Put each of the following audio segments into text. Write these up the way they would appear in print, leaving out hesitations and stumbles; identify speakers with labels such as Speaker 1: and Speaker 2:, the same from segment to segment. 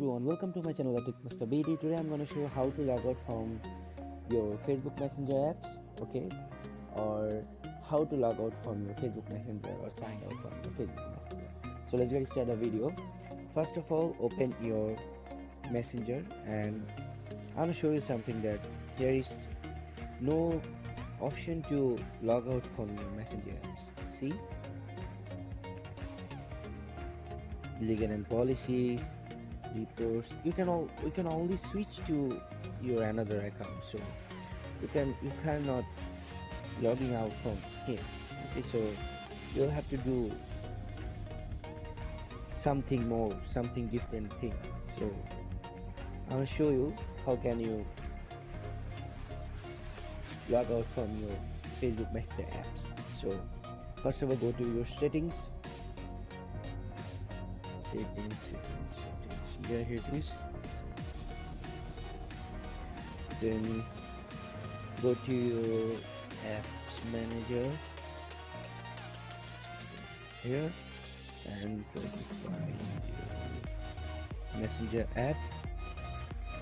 Speaker 1: everyone, welcome to my channel Mr. BD. Today I'm going to show you how to log out from your Facebook Messenger apps, okay, or how to log out from your Facebook Messenger or sign out from your Facebook Messenger. So let's get started the video. First of all, open your Messenger and I'm going to show you something that there is no option to log out from your Messenger apps. See, legal and policies, reports, you can only switch to your another account, so you cannot logging out from here. Okay, so you'll have to do something more, something different thing. So I'll show you how can you log out from your Facebook Messenger apps. So first of all, go to your settings. Yeah, here it is. Then go to your apps manager here and try to find your Messenger app.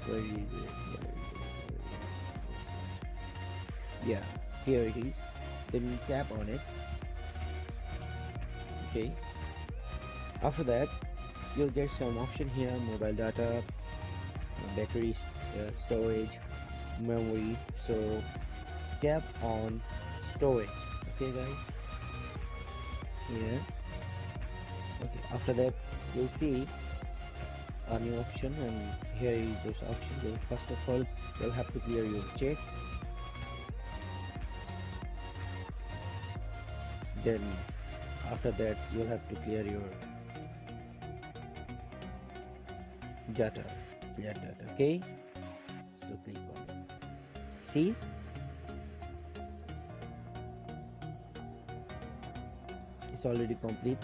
Speaker 1: Where is it? Yeah, here it is. Then tap on it. Okay, after that you'll get some option here: mobile data, battery, storage, memory. So tap on storage. Okay guys, here. Okay, after that you'll see a new option, and here is those options. So first of all, you'll have to clear your check. Then after that you'll have to clear your data, clear data. Okay, so click on it. See, it's already complete.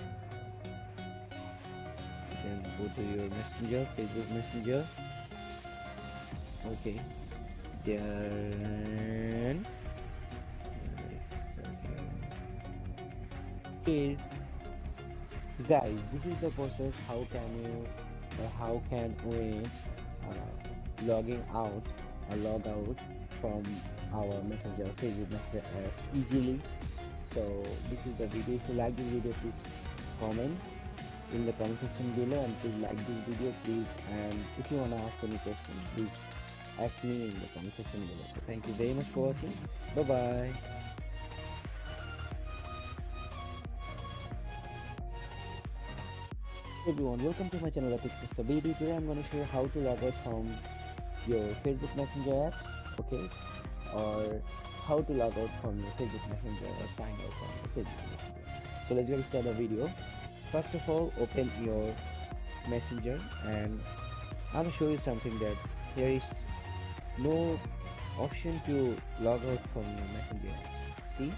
Speaker 1: Then go to your Messenger, Facebook Messenger. Okay, then is guys, this is the process how can we logging out or log out from our Messenger, Facebook Messenger app easily. So this is the video. If you like this video, please comment in the comment section below, and please like this video, please. And if you want to ask any question, please ask me in the comment section below. So thank you very much for watching. Bye bye. Everyone, welcome to my channel Mr. BD. Today I'm going to show you how to log out from your Facebook Messenger apps, okay, or how to log out from your Facebook Messenger or sign out from your Facebook Messenger. So let's get started the video. First of all, open your Messenger and I'm going to show you something that there is no option to log out from your Messenger apps. See,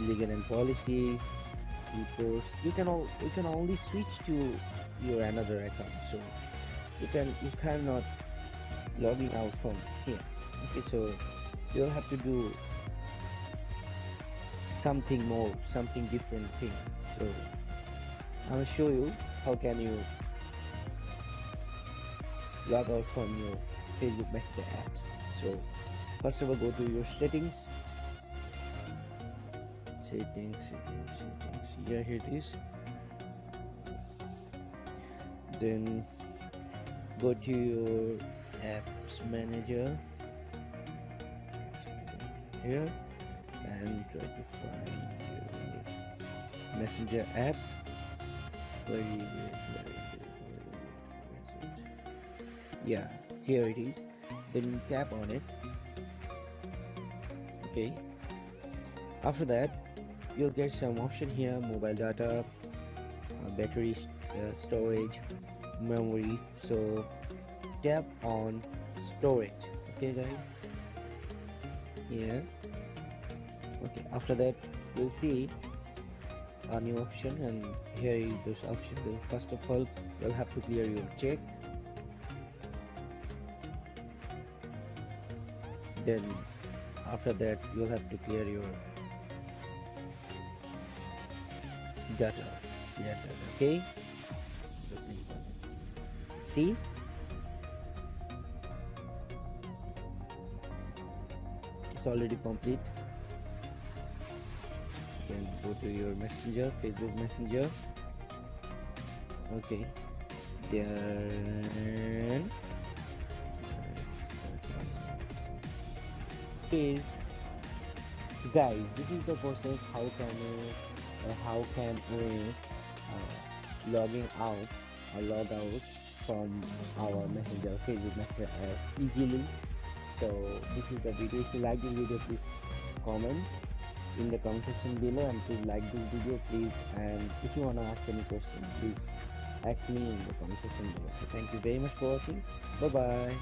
Speaker 1: legal and policies, reports, you can only switch to your another account, so you cannot logging out from here. Okay, so you'll have to do something more, something different thing. So I'll show you how can you log out from your Facebook Messenger apps. So first of all, go to your settings. Yeah, here it is. Then go to your apps manager here and try to find your Messenger app. Where is it? Yeah, here it is. Then tap on it. Okay, after that you'll get some option here: mobile data, battery, storage, memory. So tap on storage. Okay guys, here. Okay, after that you'll see a new option, and here is those options. First of all, you'll have to clear your check. Then after that you'll have to clear your data, okay. See, it's already complete. You can go to your messenger, Facebook Messenger. Okay, then is guys, this is the process how can we logging out or log out from our messenger, Facebook Messenger app easily. So this is the video. If you like this video, please comment in the comment section below, and please like this video please, and if you want to ask any question, please ask me in the comment section below. So thank you very much for watching. Bye bye.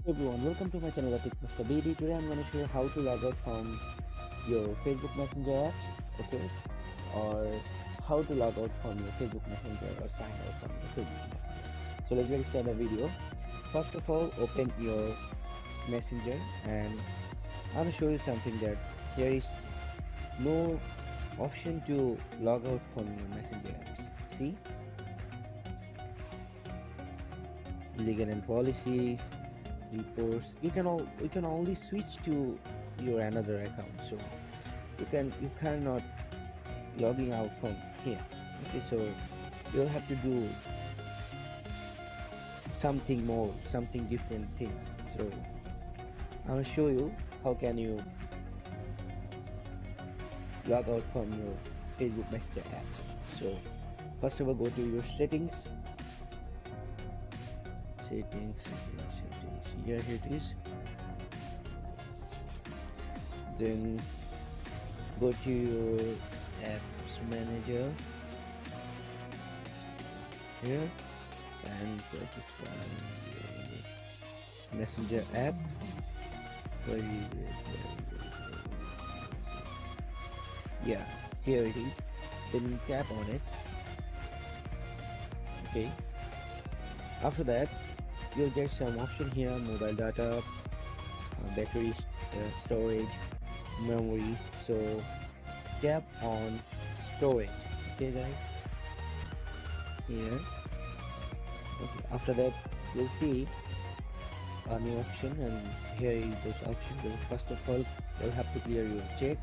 Speaker 1: Everyone, welcome to my channel, the Tech Mr. BD. Today I'm going to show you how to log out from your Facebook Messenger apps, okay, or how to log out from your Facebook Messenger or sign out from your Facebook Messenger. So let's get started the video. First of all, open your Messenger, and I'm going to show you something that there is no option to log out from your Messenger apps. See, legal and policies, reports. You can only switch to your another account, so you cannot logging out from here. Okay, so you'll have to do something more, something different thing. So I'll show you how can you log out from your Facebook Messenger apps. So first of all, go to your settings. Here it is. Then go to your apps manager here, and try to find your messenger app. Where is it? Yeah, here it is. Then you tap on it. Okay, after that you'll get some option here: mobile data, battery, storage, memory. So tap on storage. Okay guys, here. Okay, after that you'll see a new option, and here is those options. So first of all, you'll have to clear your check.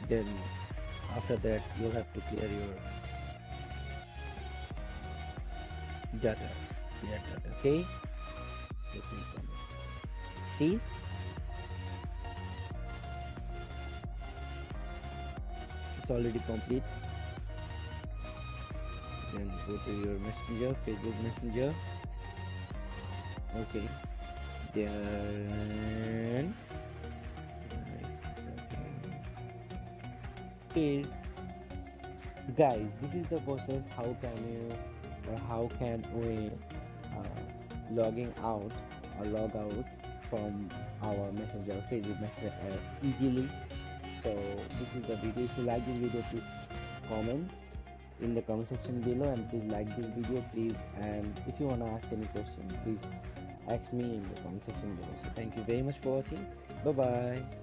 Speaker 1: Then after that you'll have to clear your data, okay. So click on it. See, it's already complete. Then go to your messenger, Facebook Messenger. Okay, then is guys, this is the process how can we logging out or log out from our messenger, Facebook Messenger app easily. So this is the video. If you like this video, please comment in the comment section below, and please like this video please, and if you want to ask any question, please ask me in the comment section below. So thank you very much for watching. Bye bye.